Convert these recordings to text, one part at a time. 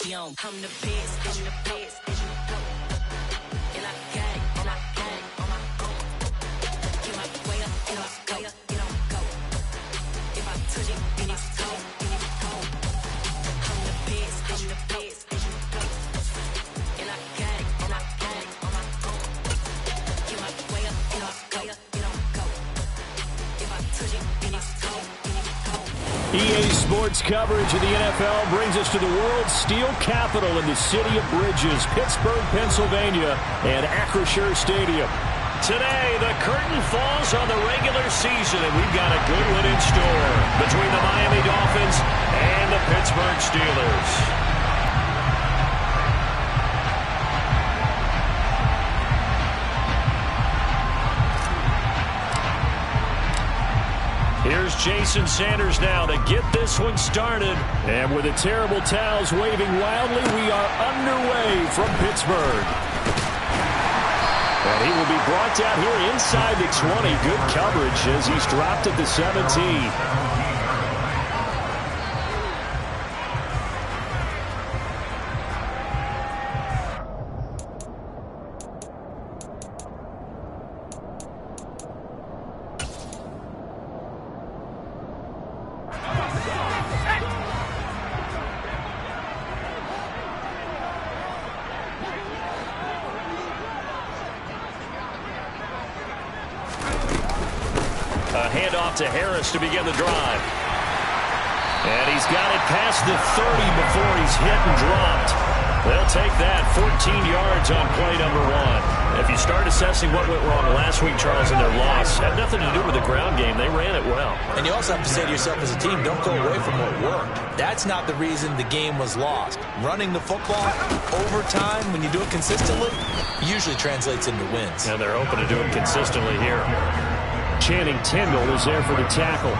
I'm the best, I'm the best, and I got it, and I got it, on my go. Get my way up, get my way up, get on go. If I touch it, then it's cold, then it's cold. I'm the best, I'm the best, and I got it, and I got it, on my go. Get my way up, get my way up, get on go. If I touch it, then it's cold, then it's cold. EA Sports coverage of the NFL brings us to the world's steel capital in the city of bridges, Pittsburgh, Pennsylvania, and Acrisure Stadium. Today, the curtain falls on the regular season, and we've got a good one in store between the Miami Dolphins and the Pittsburgh Steelers. Here's Jason Sanders now to get this one started. And with the terrible towels waving wildly, we are underway from Pittsburgh. And he will be brought down here inside the 20. Good coverage as he's dropped at the 17. A handoff to Harris to begin the drive. And he's got it past the 30 before he's hit and dropped. They'll take that 14 yards on play number 1. If you start assessing what went wrong last week, Charles, in their loss, had nothing to do with the ground game. They ran it well. And you also have to say to yourself as a team, don't go away from what worked. That's not the reason the game was lost. Running the football over time, when you do it consistently, usually translates into wins. And they're open to do it consistently here. Channing Tindall is there for the tackle.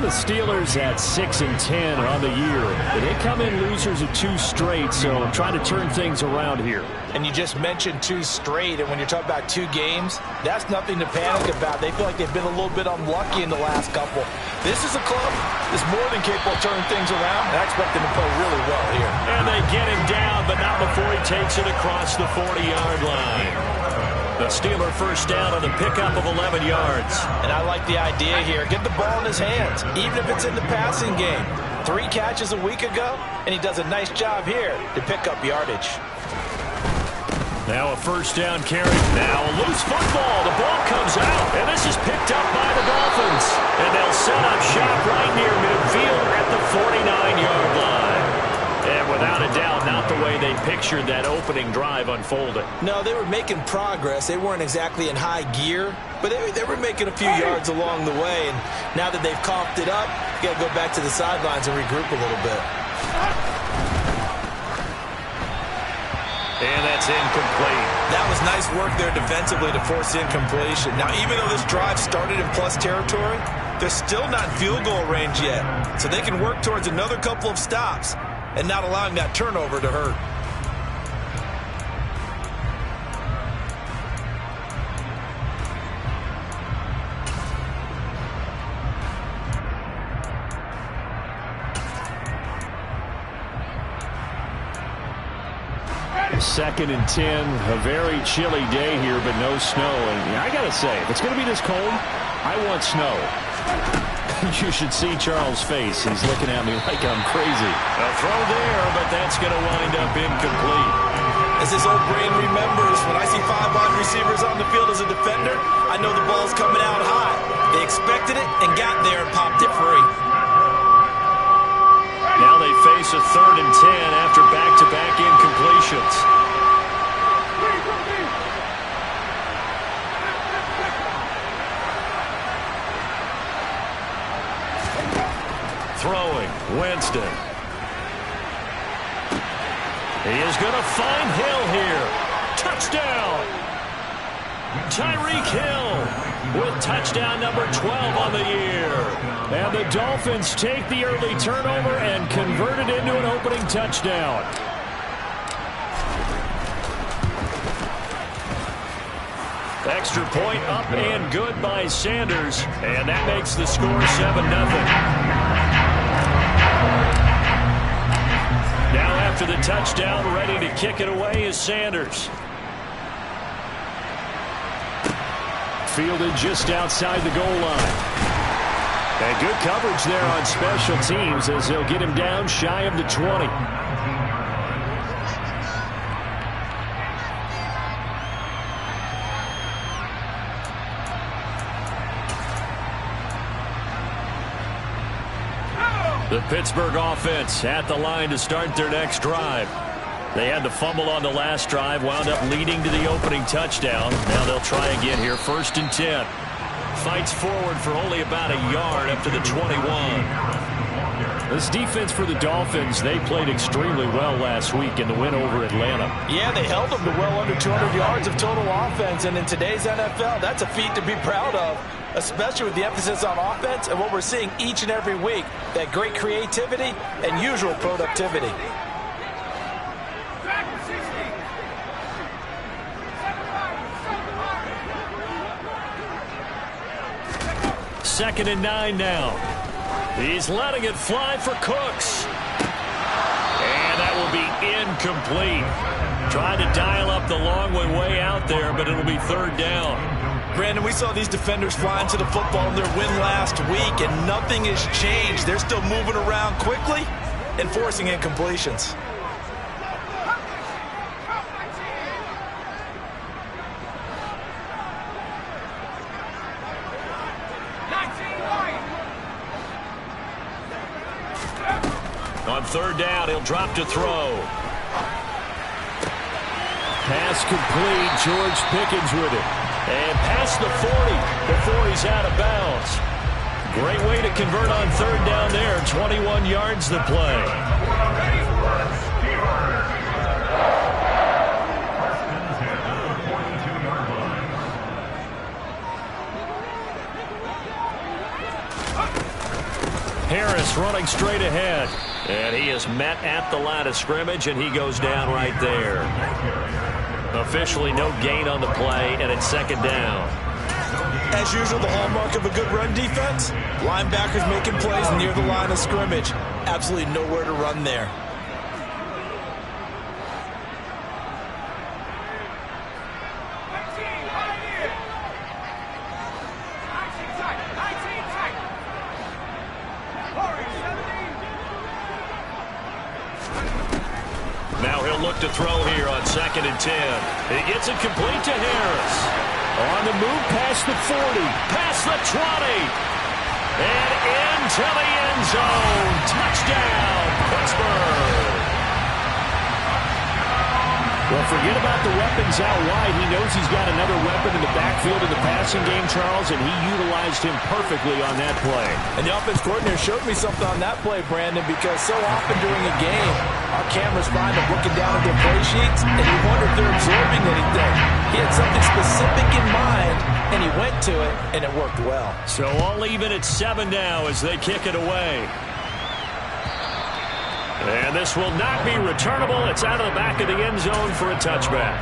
The Steelers at 6-10 on the year. They come in losers of 2 straight, so trying to turn things around here. And you just mentioned 2 straight, and when you're talking about 2 games, that's nothing to panic about. They feel like they've been a little bit unlucky in the last couple. This is a club that's more than capable of turning things around, and I expect them to play really well here. And they get him down, but not before he takes it across the 40-yard line. The Steeler first down on the pickup of 11 yards. And I like the idea here. Get the ball in his hands, even if it's in the passing game. 3 catches a week ago, and he does a nice job here to pick up yardage. Now a first down carry. Now a loose football. The ball comes out, and this is picked up by the Dolphins. And they'll set up shop right near midfield at the 49-yard line. And without a doubt, not the way they pictured that opening drive unfolded. No, they were making progress. They weren't exactly in high gear, but they were making a few yards along the way. And now that they've coughed it up, you got to go back to the sidelines and regroup a little bit. And that's incomplete. That was nice work there defensively to force incompletion. Now, even though this drive started in plus territory, they're still not in field goal range yet. So they can work towards another couple of stops and not allowing that turnover to hurt. Second and 10, a very chilly day here, but no snow. And I got to say, if it's going to be this cold, I want snow. You should see Charles' face. He's looking at me like I'm crazy. A throw there, but that's going to wind up incomplete. As this old brain remembers, when I see 5 wide receivers on the field as a defender, I know the ball's coming out high. They expected it and got there and popped it free. Now they face a 3rd and 10 after back-to-back incompletions. Throwing, Winston. He is going to find Hill here. Touchdown! Tyreek Hill with touchdown number 12 on the year. And the Dolphins take the early turnover and convert it into an opening touchdown. Extra point up and good by Sanders. And that makes the score 7-0. Now after the touchdown. Ready to kick it away is Sanders. Fielded just outside the goal line. And good coverage there on special teams as they'll get him down shy of the 20. The Pittsburgh offense at the line to start their next drive. They had the fumble on the last drive, wound up leading to the opening touchdown. Now they'll try again here, 1st and 10. Fights forward for only about a yard up to the 21. This defense for the Dolphins, they played extremely well last week in the win over Atlanta. Yeah, they held them to well under 200 yards of total offense, and in today's NFL, that's a feat to be proud of, especially with the emphasis on offense and what we're seeing each and every week, that great creativity and usual productivity. Second and 9 now. He's letting it fly for Cooks. And that will be incomplete. Trying to dial up the long way out there, but it'll be 3rd down. Brandon, we saw these defenders flying to the football in their win last week, and nothing has changed. They're still moving around quickly and forcing incompletions. On 3rd down, he'll drop to throw. Pass complete. George Pickens with it. And past the 40 before he's out of bounds. Great way to convert on 3rd down there. 21 yards to play. Harris running straight ahead. And he is met at the line of scrimmage, and he goes down right there. Officially no gain on the play, and it's 2nd down. As usual, the hallmark of a good run defense, linebackers making plays near the line of scrimmage. Absolutely nowhere to run there. Now he'll look to throw here on 2nd and 10. He gets it complete to Harris. On the move past the 40, past the 20, and into the end zone. Touchdown, Pittsburgh. Well, forget about the weapons out wide. He knows he's got another weapon in the backfield in the passing game, Charles, and he utilized him perfectly on that play. And the offense coordinator showed me something on that play, Brandon, because so often during a game, our cameras find them looking down at their play sheets, and you wonder if they're absorbing anything. He had something specific in mind, and he went to it, and it worked well. So all even at 7 now as they kick it away. And this will not be returnable. It's out of the back of the end zone for a touchback.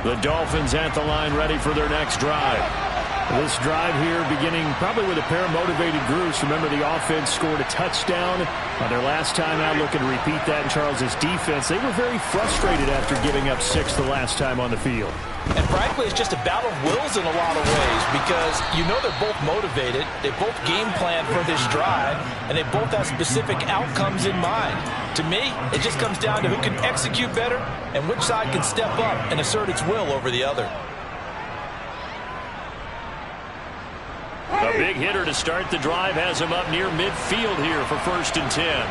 The Dolphins at the line ready for their next drive. This drive here beginning probably with a pair of motivated groups. Remember, the offense scored a touchdown on their last time out. Looking to repeat that in Charles's defense. They were very frustrated after giving up 6 the last time on the field. And frankly, it's just a battle of wills in a lot of ways because you know they're both motivated. They both game plan for this drive, and they both have specific outcomes in mind. To me, it just comes down to who can execute better and which side can step up and assert its will over the other. A big hitter to start the drive has him up near midfield here for 1st and 10.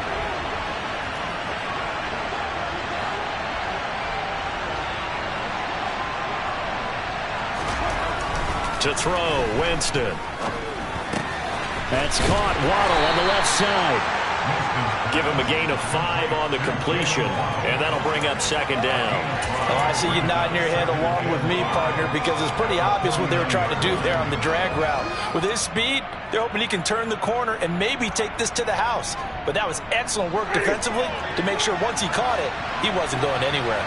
To throw, Winston. That's caught. Waddle on the left side. Give him a gain of 5 on the completion, and that'll bring up 2nd down. Oh, I see you nodding your head along with me, partner, because it's pretty obvious what they were trying to do there on the drag route. With his speed, they're hoping he can turn the corner and maybe take this to the house. But that was excellent work defensively to make sure once he caught it, he wasn't going anywhere.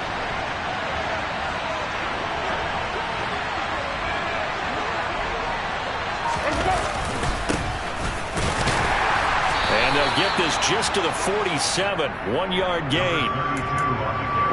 And they'll get this just to the 47, 1-yard gain.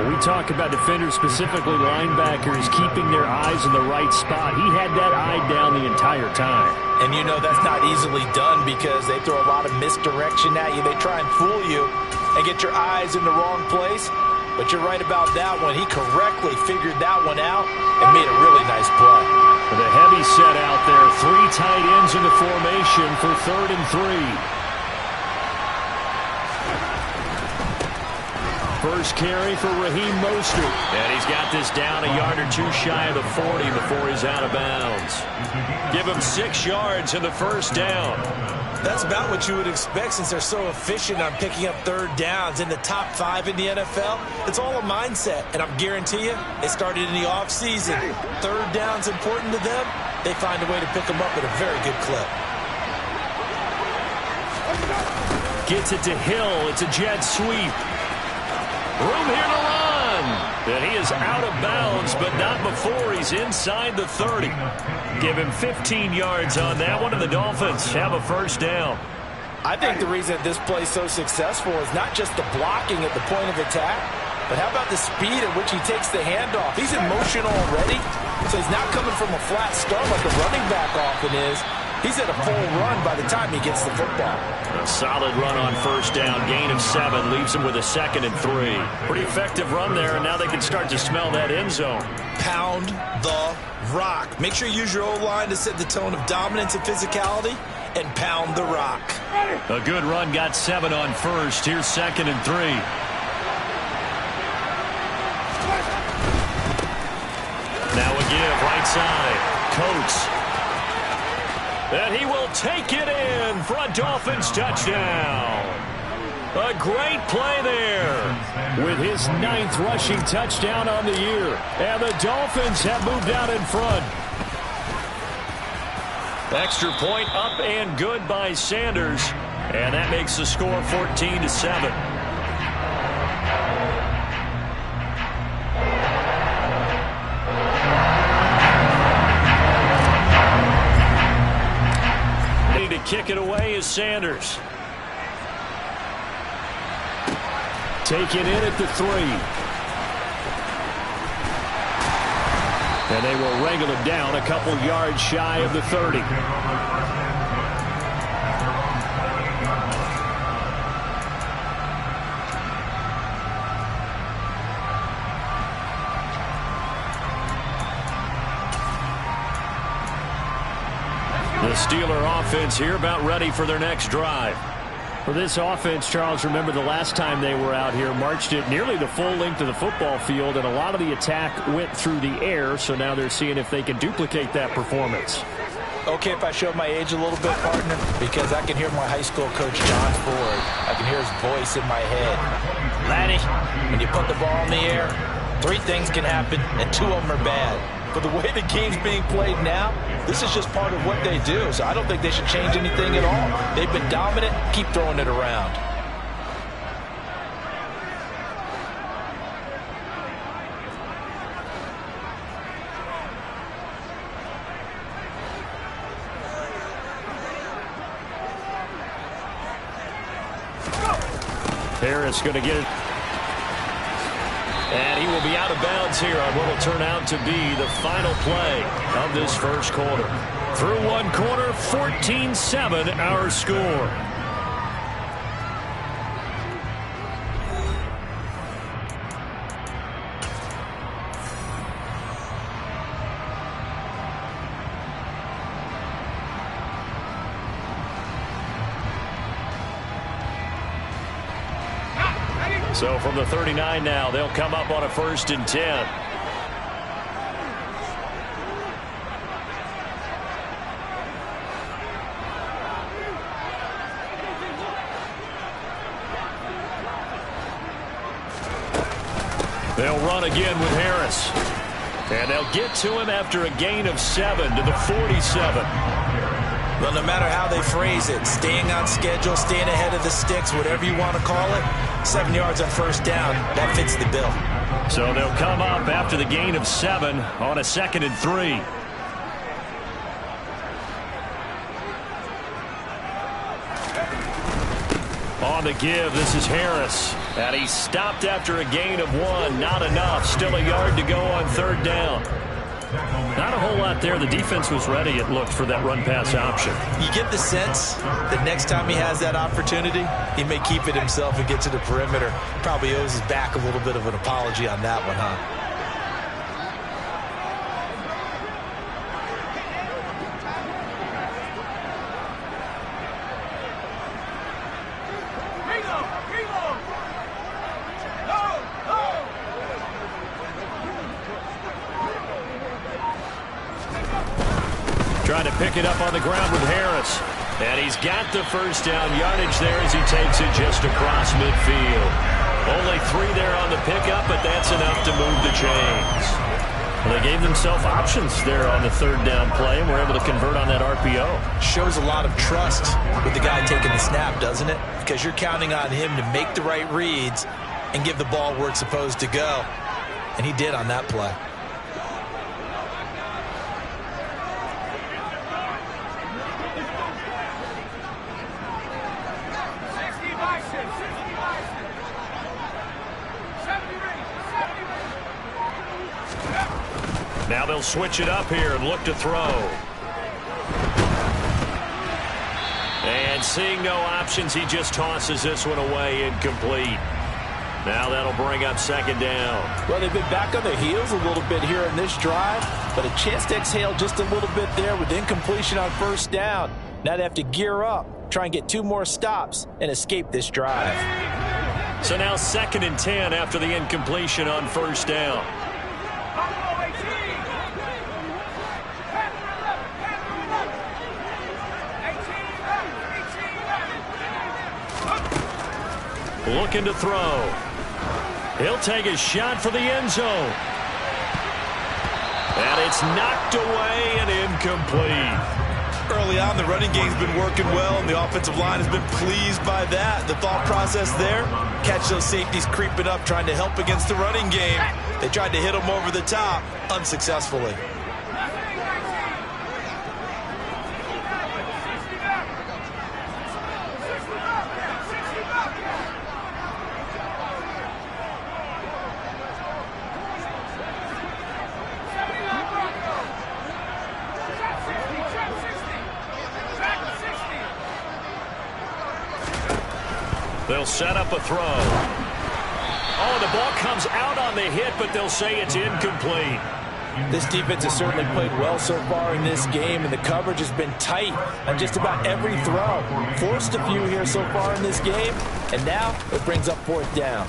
When we talk about defenders, specifically linebackers, keeping their eyes in the right spot, he had that eye down the entire time. And you know that's not easily done because they throw a lot of misdirection at you. They try and fool you and get your eyes in the wrong place. But you're right about that one. He correctly figured that one out and made a really nice play. With a heavy set out there, 3 tight ends in the formation for 3rd and 3. First carry for Raheem Mostert. And he's got this down a yard or 2 shy of the 40 before he's out of bounds. Give him 6 yards in the first down. That's about what you would expect since they're so efficient on picking up 3rd downs in the top 5 in the NFL. It's all a mindset, and I guarantee you, it started in the offseason. 3rd down's important to them. They find a way to pick them up at a very good clip. Gets it to Hill. It's a jet sweep. Room here to run. And he is out of bounds, but not before he's inside the 30. Give him 15 yards on that one, and the Dolphins have a first down. I think the reason this play is so successful is not just the blocking at the point of attack, but how about the speed at which he takes the handoff? He's in motion already, so he's not coming from a flat start like a running back often is. He's at a full run by the time he gets the football. A solid run on first down. Gain of 7 leaves him with a 2nd and 3. Pretty effective run there, and now they can start to smell that end zone. Pound the rock. Make sure you use your O-line to set the tone of dominance and physicality, and pound the rock. A good run got 7 on first. Here's 2nd and 3. Now a give right side. Coates. And he will take it in for a Dolphins touchdown. A great play there. With his 9th rushing touchdown on the year. And the Dolphins have moved out in front. Extra point up and good by Sanders. And that makes the score 14-7. Kick it away is Sanders. Taken in at the 3. And they will wrangle him down a couple yards shy of the 30. The Steeler offense here about ready for their next drive. For this offense, Charles, remember the last time they were out here, marched it nearly the full length of the football field, and a lot of the attack went through the air, so now they're seeing if they can duplicate that performance. Okay, if I show my age a little bit, partner, because I can hear my high school coach, John Ford. I can hear his voice in my head. Laddie, when you put the ball in the air, 3 things can happen, and 2 of them are bad. But the way the game's being played now, this is just part of what they do. So I don't think they should change anything at all. They've been dominant. Keep throwing it around. Harris going to get it. And he will be out of bounds here on what will turn out to be the final play of this first quarter. Through one quarter, 14-7 our score. So from the 39 now, they'll come up on a 1st and 10. They'll run again with Harris. And they'll get to him after a gain of 7 to the 47. Well, no matter how they phrase it, staying on schedule, staying ahead of the sticks, whatever you want to call it, 7 yards on first down, that fits the bill. So they'll come up after the gain of 7 on a 2nd and 3. On the give, this is Harris. And he stopped after a gain of 1. Not enough. Still a yard to go on third down. Not a whole lot there. The defense was ready, it looked, for that run-pass option. You get the sense that next time he has that opportunity, he may keep it himself and get to the perimeter. Probably owes his back a little bit of an apology on that one, huh? Trying to pick it up on the ground with Harris. And he's got the first down yardage there as he takes it just across midfield. Only 3 there on the pickup, but that's enough to move the chains. Well, they gave themselves options there on the third down play, and were able to convert on that RPO. Shows a lot of trust with the guy taking the snap, doesn't it? Because you're counting on him to make the right reads and give the ball where it's supposed to go. And he did on that play. Now they'll switch it up here and look to throw. And seeing no options, he just tosses this one away, incomplete. Now that'll bring up second down. Well, they've been back on their heels a little bit here in this drive, but a chance to exhale just a little bit there with incompletion on first down. Now they have to gear up, try and get 2 more stops, and escape this drive. So now 2nd and 10 after the incompletion on first down. Looking to throw. He'll take a shot for the end zone. And it's knocked away and incomplete. Early on, the running game's been working well, and the offensive line has been pleased by that. The thought process there, catch those safeties creeping up, trying to help against the running game. They tried to hit them over the top, unsuccessfully. They'll set up a throw. Oh, the ball comes out on the hit, but they'll say it's incomplete. This defense has certainly played well so far in this game, and the coverage has been tight on just about every throw. Forced a few here so far in this game, and now it brings up 4th down.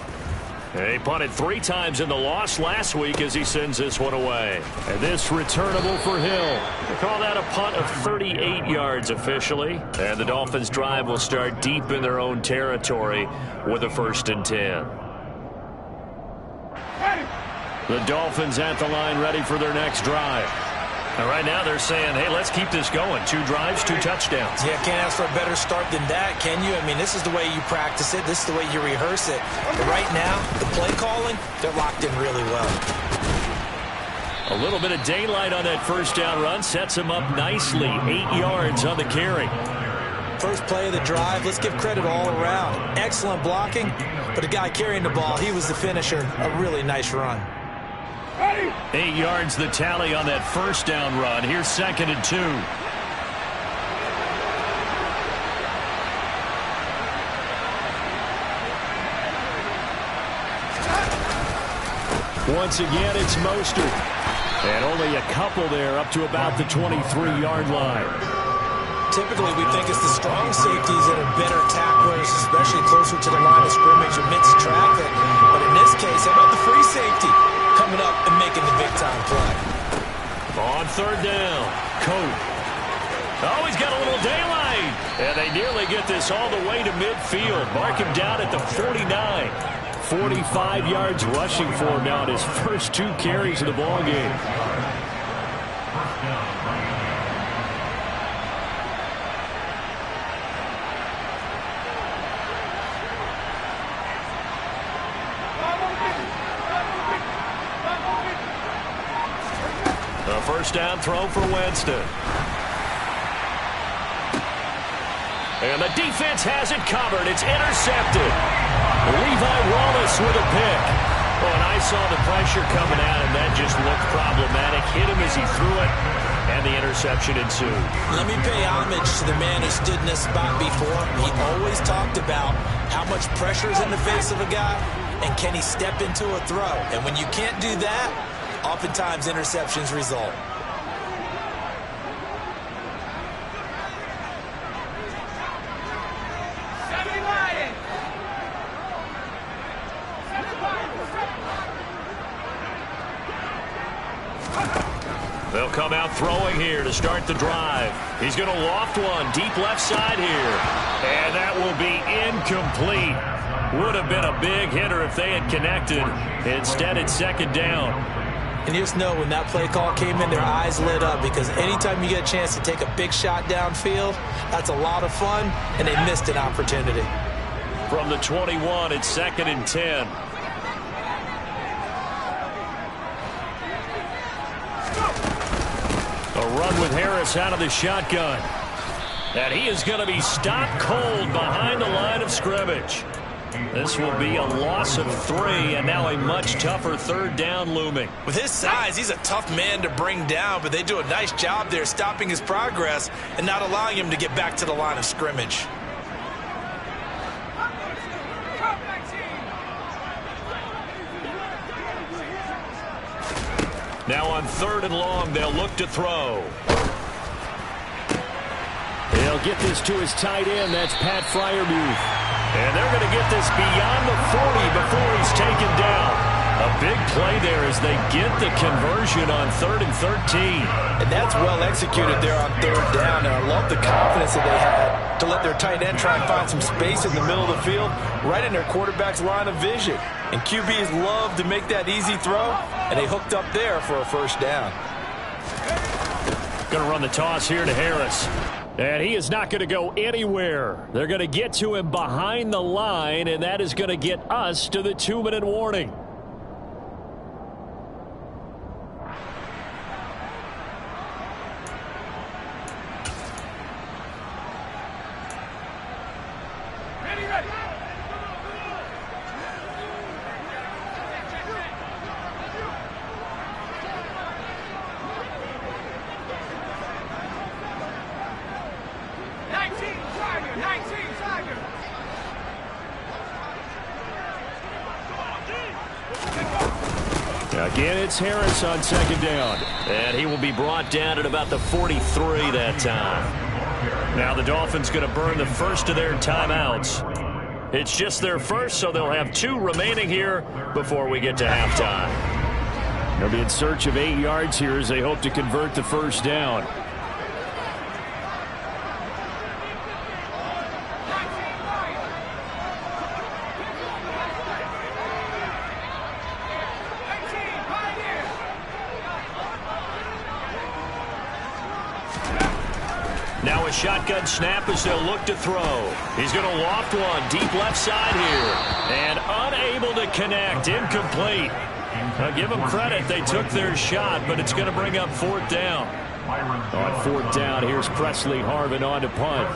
He punted 3 times in the loss last week as he sends this one away. And this returnable for Hill. We call that a punt of 38 yards officially. And the Dolphins' drive will start deep in their own territory with a 1st and 10. The Dolphins at the line ready for their next drive. And right now they're saying, hey, let's keep this going. 2 drives, 2 touchdowns. Yeah, can't ask for a better start than that, can you? I mean, this is the way you practice it. This is the way you rehearse it. But right now, the play calling, they're locked in really well. A little bit of daylight on that first down run sets him up nicely. 8 yards on the carry. First play of the drive, let's give credit all around. Excellent blocking, but the guy carrying the ball, he was the finisher. A really nice run. 8 yards the tally on that first down run. Here's 2nd and 2. Once again, it's Mostert. And only a couple there up to about the 23-yard line. Typically, we think it's the strong safeties that are better tacklers, especially closer to the line of scrimmage amidst traffic. But in this case, how about the free safety coming up and making the big-time play? On third down, Cope. Oh, he's got a little daylight. And they nearly get this all the way to midfield. Mark him down at the 49. 45 yards rushing for him now in his first 2 carries of the ballgame. A first down throw for Winston. And the defense has it covered. It's intercepted. Levi Wallace with a pick. Oh, and I saw the pressure coming at him. That just looked problematic. Hit him as he threw it, and the interception ensued. Let me pay homage to the man who stood in this spot before. He always talked about how much pressure is in the face of a guy, and can he step into a throw. And when you can't do that, oftentimes interceptions result. They'll come out throwing here to start the drive. He's going to loft one deep left side here. And that will be incomplete. Would have been a big hitter if they had connected. Instead, it's second down. And you just know when that play call came in, their eyes lit up, because anytime you get a chance to take a big shot downfield, that's a lot of fun, and they missed an opportunity. From the 21, it's 2nd and 10. A run with Harris out of the shotgun. And he is going to be stopped cold behind the line of scrimmage. This will be a loss of 3, and now a much tougher 3rd down looming. With his size, he's a tough man to bring down, but they do a nice job there stopping his progress and not allowing him to get back to the line of scrimmage. Now on 3rd and long, they'll look to throw. He'll get this to his tight end. That's Pat Freiermuth. And they're going to get this beyond the 40 before he's taken down. A big play there as they get the conversion on 3rd and 13. And that's well executed there on 3rd down. And I love the confidence that they had to let their tight end try and find some space in the middle of the field, right in their quarterback's line of vision. And QBs love to make that easy throw, and they hooked up there for a 1st down. Going to run the toss here to Harris. And he is not going to go anywhere. They're going to get to him behind the line, and that is going to get us to the 2-minute warning. Again, it's Harris on 2nd down. And he will be brought down at about the 43 that time. Now the Dolphins going to burn the first of their timeouts. It's just their first, so they'll have 2 remaining here before we get to halftime. They'll be in search of 8 yards here as they hope to convert the 1st down. Now a shotgun snap as they'll look to throw. He's going to loft one deep left side here. And unable to connect. Incomplete. I'll give them credit. They took their shot, but it's going to bring up 4th down. On 4th down, here's Presley Harvin on to punt.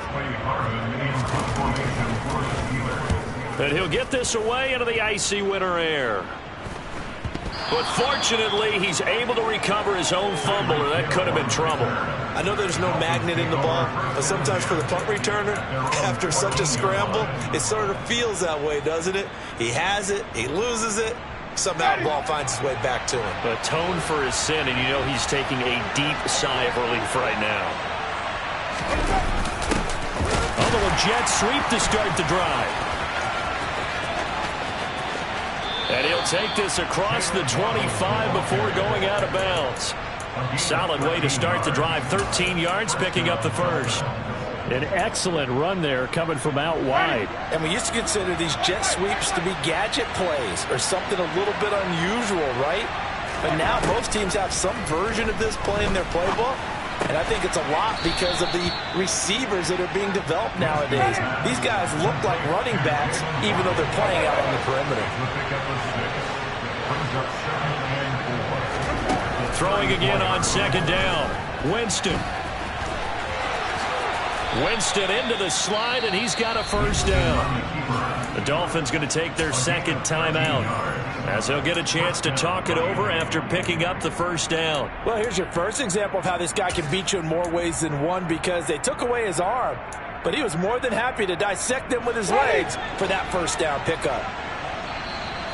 And he'll get this away into the icy winter air. But fortunately, he's able to recover his own fumble, or that could have been trouble. I know there's no magnet in the ball, but sometimes for the punt returner, after such a scramble, it sort of feels that way, doesn't it? He has it, he loses it, somehow the ball finds its way back to him. Atone for his sin, and you know he's taking a deep sigh of relief right now. A little jet sweep to start the drive. And he'll take this across the 25 before going out of bounds. Solid way to start the drive. 13 yards, picking up the first. An excellent run there coming from out wide. And we used to consider these jet sweeps to be gadget plays or something a little bit unusual, right? But now most teams have some version of this play in their playbook. And I think it's a lot because of the receivers that are being developed nowadays. These guys look like running backs even though they're playing out on the perimeter. Throwing again on 2nd down. Winston. Winston into the slide, and he's got a first down. The Dolphins going to take their second timeout, as they'll get a chance to talk it over after picking up the first down. Well, here's your first example of how this guy can beat you in more ways than one, because they took away his arm, but he was more than happy to dissect them with his legs for that first down pickup.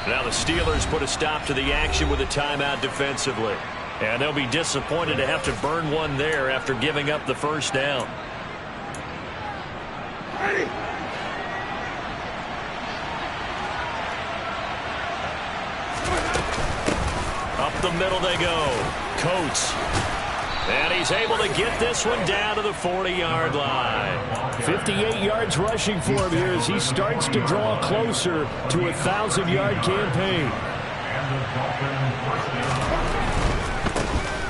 Now the Steelers put a stop to the action with a timeout defensively, and they'll be disappointed to have to burn one there after giving up the first down. Up the middle they go. Coates. And he's able to get this one down to the 40-yard line. 58 yards rushing for him here as he starts to draw closer to a 1,000-yard campaign.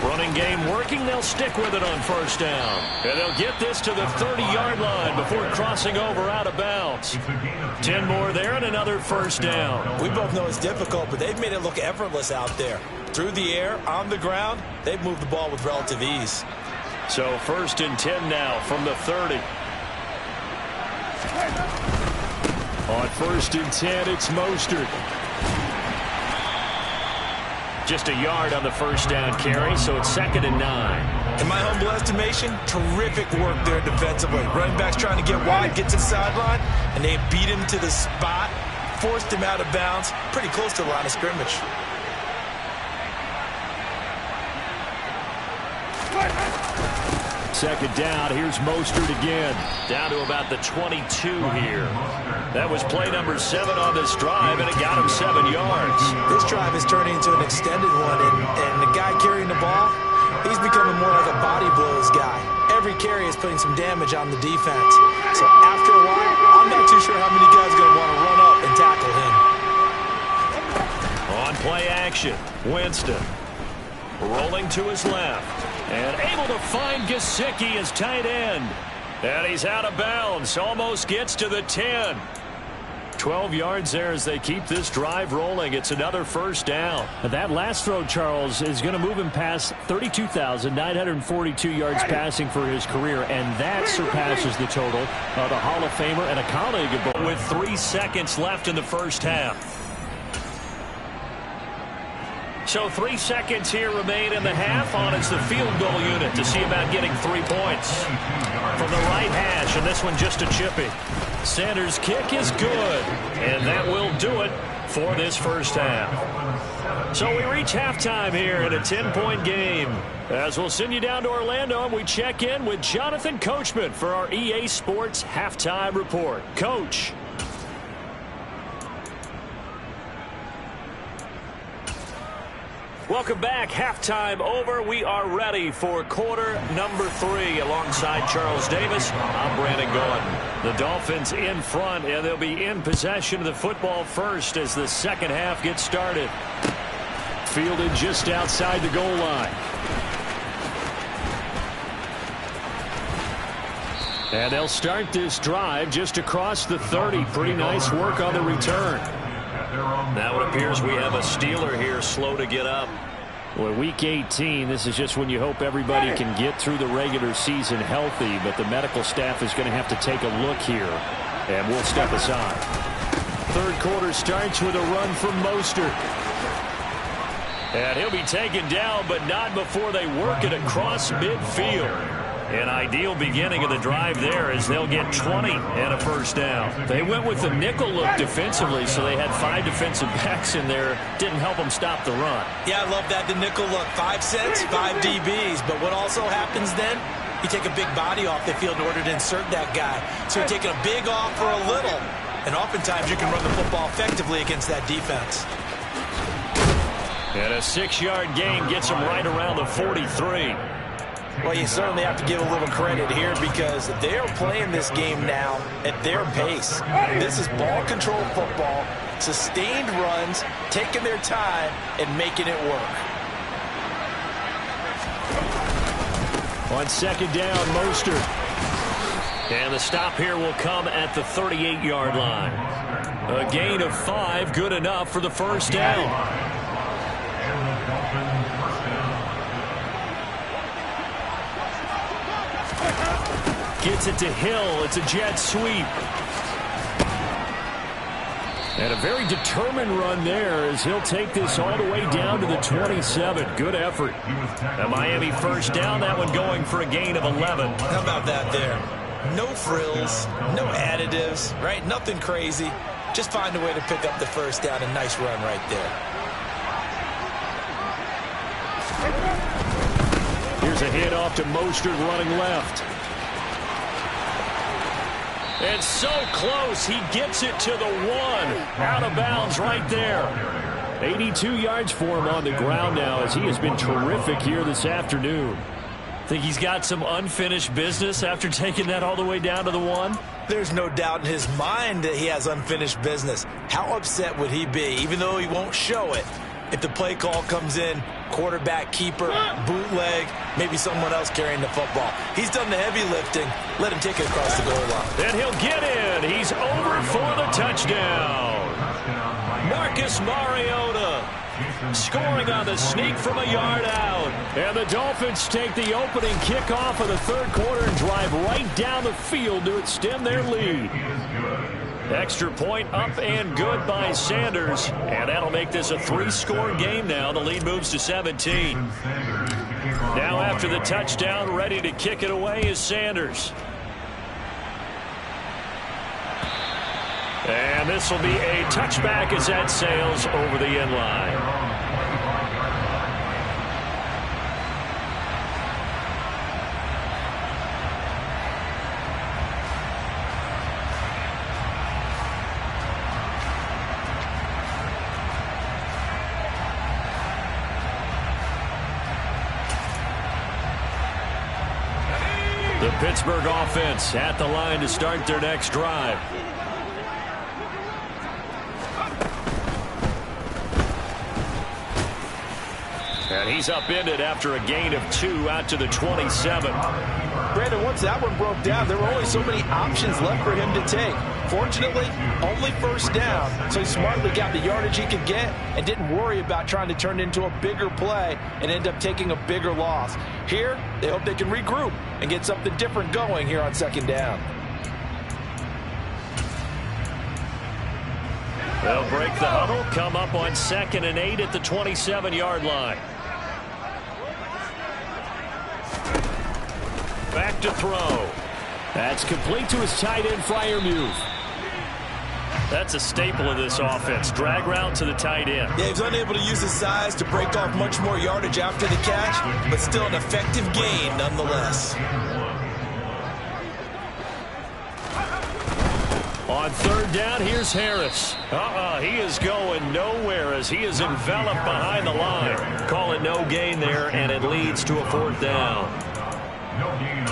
Running game working. They'll stick with it on first down. And they'll get this to the 30-yard line before crossing over out of bounds. 10 more there and another first down. We both know it's difficult, but they've made it look effortless out there. Through the air, on the ground, they've moved the ball with relative ease. So first and 10 now from the 30. On first and 10, it's Mostert. Just a yard on the first down carry, so it's 2nd and 9. In my humble estimation, terrific work there defensively. Running back's trying to get wide, get to the sideline, and they beat him to the spot, forced him out of bounds, pretty close to the line of scrimmage. Second down, here's Mostert again. Down to about the 22 here. That was play number 7 on this drive, and it got him 7 yards. This drive is turning into an extended one, and the guy carrying the ball, he's becoming more like a body blows guy. Every carry is putting some damage on the defense. So after a while, I'm not too sure how many guys are going to want to run up and tackle him. On play action, Winston rolling to his left. And able to find Gesicki as tight end. And he's out of bounds. Almost gets to the 10. 12 yards there as they keep this drive rolling. It's another first down. That last throw, Charles, is going to move him past 32,942 yards passing for his career, and that surpasses the total of the Hall of Famer and a colleague of both. With 3 seconds left in the first half. So 3 seconds here remain in the half. On it's the field goal unit to see about getting 3 points. From the right hash, and this one just a chippy. Sanders' kick is good, and that will do it for this first half. So we reach halftime here in a 10-point game. As we'll send you down to Orlando, and we check in with Jonathan Coachman for our EA Sports Halftime Report. Coach. Welcome back. Halftime over. We are ready for quarter number 3 alongside Charles Davis. I'm Brandon Gordon. The Dolphins in front, and they'll be in possession of the football first as the second half gets started. Fielded just outside the goal line. And they'll start this drive just across the 30. Pretty nice work on the return. Now it appears we have a Steeler here slow to get up. Well, week 18, this is just when you hope everybody can get through the regular season healthy, but the medical staff is going to have to take a look here, and we'll step aside. Third quarter starts with a run from Mostert. And he'll be taken down, but not before they work it across midfield. An ideal beginning of the drive there as they'll get 20 and a first down. They went with the nickel look defensively, so they had 5 defensive backs in there. Didn't help them stop the run. Yeah, I love that, the nickel look. 5 cents, 5 DBs. But what also happens then, you take a big body off the field in order to insert that guy. So you're taking a big off for a little. And oftentimes you can run the football effectively against that defense. And a 6-yard gain gets them right around the 43. Well, you certainly have to give a little credit here because they are playing this game now at their pace. This is ball control football, sustained runs, taking their time, and making it work. On second down, Mostert. And the stop here will come at the 38-yard line. A gain of 5, good enough for the first down. gets it to Hill. It's a jet sweep. And a very determined run there as he'll take this all the way down to the 27. Good effort. A Miami first down, that one going for a gain of 11. How about that there? No frills, no additives, right? Nothing crazy. Just find a way to pick up the first down. A nice run right there. Here's a hit off to Mostert running left. And so close, he gets it to the 1. Out of bounds right there. 82 yards for him on the ground now as he has been terrific here this afternoon. Think he's got some unfinished business after taking that all the way down to the 1? There's no doubt in his mind that he has unfinished business. How upset would he be, even though he won't show it, if the play call comes in, quarterback, keeper, bootleg, maybe someone else carrying the football. He's done the heavy lifting. Let him take it across the goal line. And he'll get in. He's over for the touchdown. Marcus Mariota scoring on the sneak from a yard out. And the Dolphins take the opening kickoff of the third quarter and drive right down the field to extend their lead. Extra point up and good by Sanders. And that'll make this a 3-score game now. The lead moves to 17. Now after the touchdown, ready to kick it away is Sanders. And this will be a touchback as that sails over the end line. The Pittsburgh offense at the line to start their next drive. And he's upended after a gain of 2 out to the 27. Brandon, once that one broke down, there were only so many options left for him to take. Fortunately, only first down, so he smartly got the yardage he could get and didn't worry about trying to turn it into a bigger play and end up taking a bigger loss. Here, they hope they can regroup and get something different going here on second down. They'll break the huddle, come up on 2nd and 8 at the 27-yard line. Back to throw. That's complete to his tight end, Freiermuth. That's a staple of this offense. Drag route to the tight end. Yeah, he's unable to use his size to break off much more yardage after the catch, but still an effective gain nonetheless. On third down, here's Harris. He is going nowhere as he is enveloped behind the line. Call it no gain there, and it leads to a 4th down.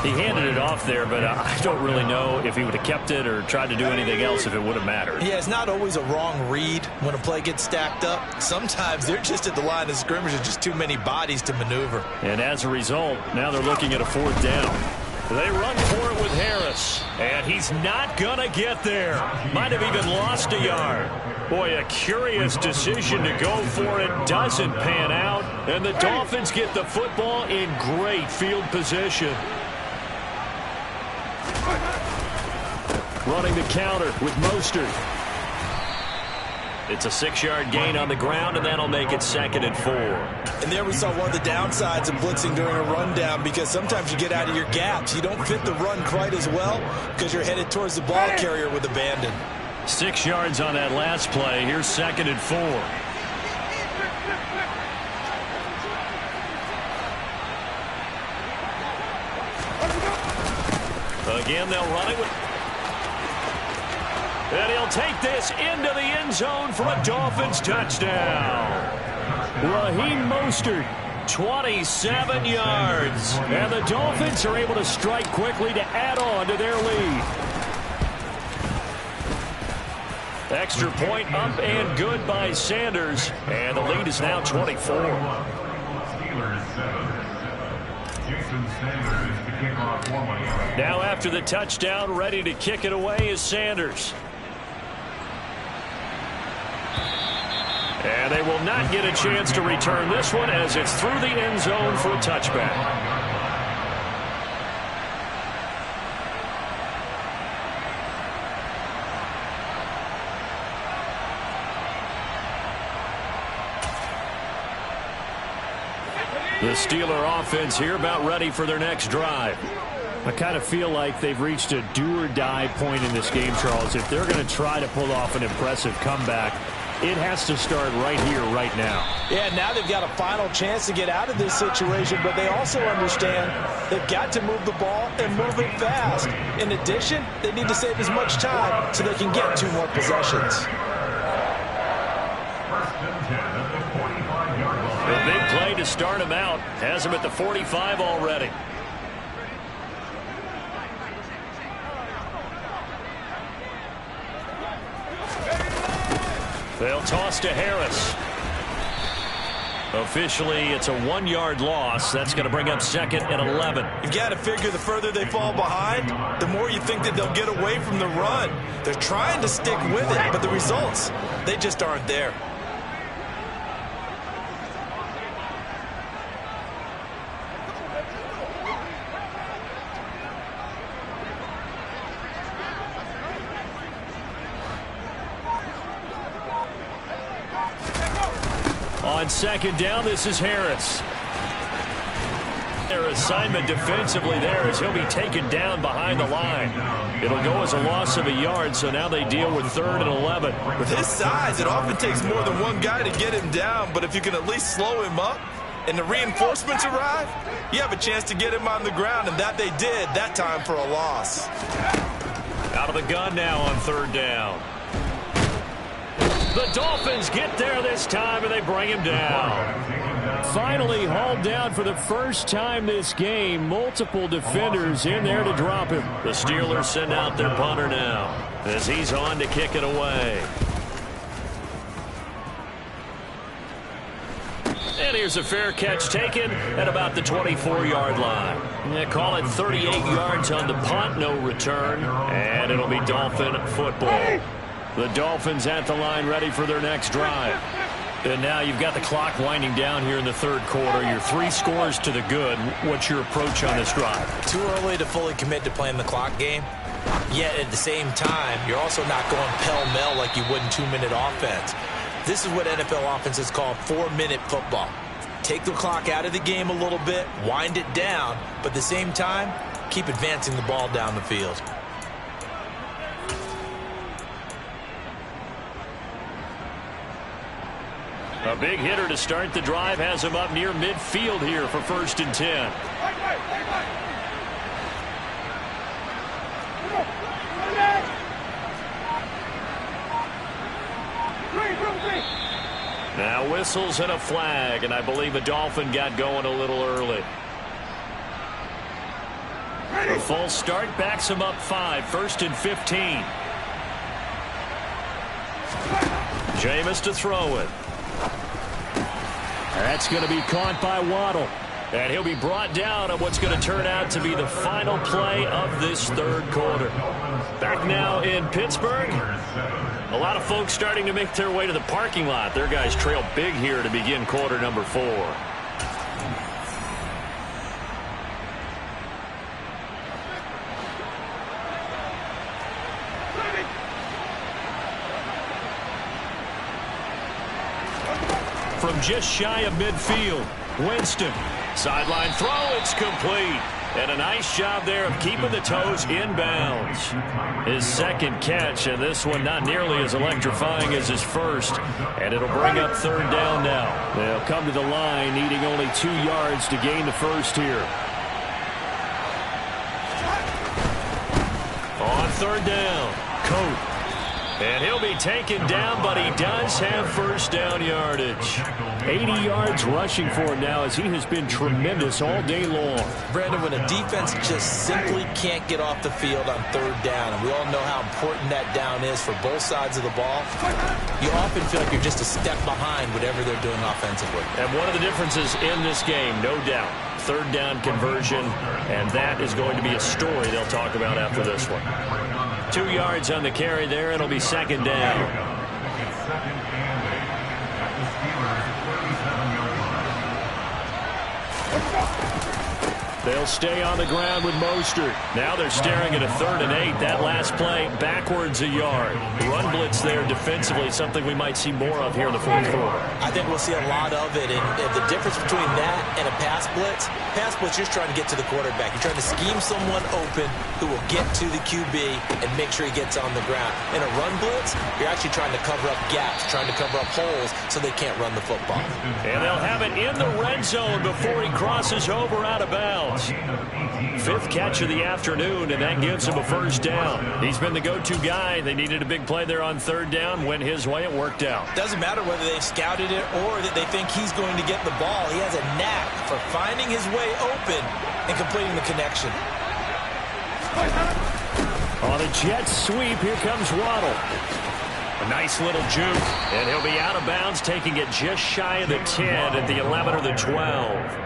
He handed it off there, but I don't really know if he would have kept it or tried to do anything else if it would have mattered. Yeah, it's not always a wrong read when a play gets stacked up. Sometimes they're just at the line of scrimmage and just too many bodies to maneuver. And as a result, now they're looking at a 4th down. They run for it with Harris, and he's not going to get there. Might have even lost a yard. Boy, a curious decision to go for it. Doesn't pan out, and the Dolphins get the football in great field position. Running the counter with Mostert. It's a 6-yard gain on the ground, and that'll make it 2nd and 4. And there we saw one of the downsides of blitzing during a rundown, because sometimes you get out of your gaps. You don't fit the run quite as well because you're headed towards the ball carrier with abandon. 6 yards on that last play. Here's 2nd and 4. Again, they'll run it with... And he'll take this into the end zone for a Dolphins touchdown. Raheem Mostert, 27 yards. And the Dolphins are able to strike quickly to add on to their lead. Extra point up and good by Sanders. And the lead is now 24. Now after the touchdown, ready to kick it away is Sanders. And they will not get a chance to return this one as it's through the end zone for a touchback. The Steeler offense here about ready for their next drive. I kind of feel like they've reached a do-or-die point in this game, Charles. If they're going to try to pull off an impressive comeback, it has to start right here, right now. Yeah, now they've got a final chance to get out of this situation, but they also understand they've got to move the ball and move it fast. In addition, they need to save as much time so they can get 2 more possessions. A big play to start him out. Has him at the 45 already. They'll toss to Harris. Officially, it's a 1-yard loss. That's going to bring up second and 11. You've got to figure the further they fall behind, the more you think that they'll get away from the run. They're trying to stick with it, but the results, they just aren't there. On second down, this is Harris. Their assignment defensively there as he'll be taken down behind the line. It'll go as a loss of a yard, so now they deal with 3rd and 11. With his size, it often takes more than one guy to get him down, but if you can at least slow him up and the reinforcements arrive, you have a chance to get him on the ground, and that they did that time for a loss. Out of the gun now on 3rd down. The Dolphins get there this time, and they bring him down. Finally hauled down for the first time this game. Multiple defenders in there to drop him. The Steelers send out their punter now as he's on to kick it away. And here's a fair catch taken at about the 24-yard line. They call it 38 yards on the punt, no return, and it'll be Dolphin football. The Dolphins at the line ready for their next drive. And now you've got the clock winding down here in the 3rd quarter. You're 3 scores to the good. What's your approach on this drive? Too early to fully commit to playing the clock game. Yet at the same time, you're also not going pell-mell like you would in 2-minute offense. This is what NFL offenses call 4-minute football. Take the clock out of the game a little bit, wind it down, but at the same time, keep advancing the ball down the field. A big hitter to start the drive has him up near midfield here for 1st and 10. Now whistles and a flag, and I believe a Dolphin got going a little early. A false start backs him up 5, 1st and 15. Jameis to throw it. That's going to be caught by Waddle. And he'll be brought down on what's going to turn out to be the final play of this 3rd quarter. Back now in Pittsburgh. A lot of folks starting to make their way to the parking lot. Their guys trail big here to begin quarter number 4. From just shy of midfield, Winston. Sideline throw, it's complete. And a nice job there of keeping the toes inbounds. His 2nd catch, and this one not nearly as electrifying as his first. And it'll bring up 3rd down now. They'll come to the line needing only 2 yards to gain the first here. On 3rd down, Coat. And he'll be taken down, but he does have 1st down yardage. 80 yards rushing for him now as he has been tremendous all day long. Brandon, when a defense just simply can't get off the field on 3rd down, and we all know how important that down is for both sides of the ball, you often feel like you're just a step behind whatever they're doing offensively. And one of the differences in this game, no doubt, 3rd down conversion, and that is going to be a story they'll talk about after this one. 2 yards on the carry there. It'll be 2nd down. They'll stay on the ground with Mostert. Now they're staring at a 3rd and 8. That last play, backwards a yard. Run blitz there defensively, something we might see more of here in the fourth quarter. I think we'll see a lot of it. And the difference between that and a pass blitz, you're just trying to get to the quarterback. You're trying to scheme someone open who will get to the QB and make sure he gets on the ground. In a run blitz, you're actually trying to cover up gaps, trying to cover up holes so they can't run the football. And they'll have it in the red zone before he crosses over out of bounds. 5th catch of the afternoon, and that gives him a first down. He's been the go-to guy. They needed a big play there on 3rd down. Went his way. It worked out. Doesn't matter whether they've scouted it or that they think he's going to get the ball. He has a knack for finding his way open and completing the connection. On a jet sweep, here comes Waddle. A nice little juke, and he'll be out of bounds, taking it just shy of the 10 at the 11 or the 12.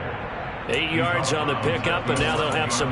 8 yards on the pickup, and now they'll have some